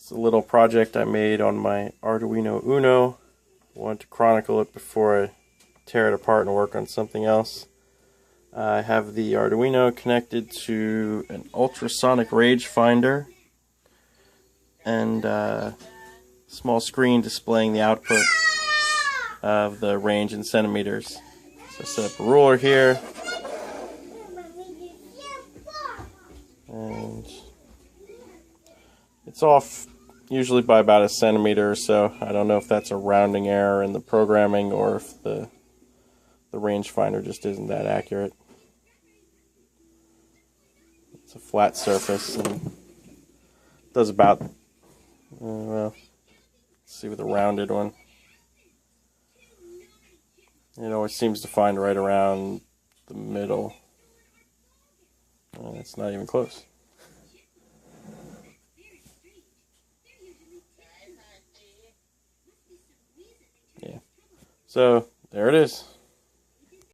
It's a little project I made on my Arduino Uno. I wanted to chronicle it before I tear it apart and work on something else. I have the Arduino connected to an ultrasonic rangefinder and a small screen displaying the output of the range in centimeters. So I set up a ruler here, and it's off usually by about a centimeter or so. I don't know if that's a rounding error in the programming or if the rangefinder just isn't that accurate. It's a flat surface and does about, well, let's see with a rounded one. It always seems to find right around the middle. It's not even close. Yeah. So, there it is.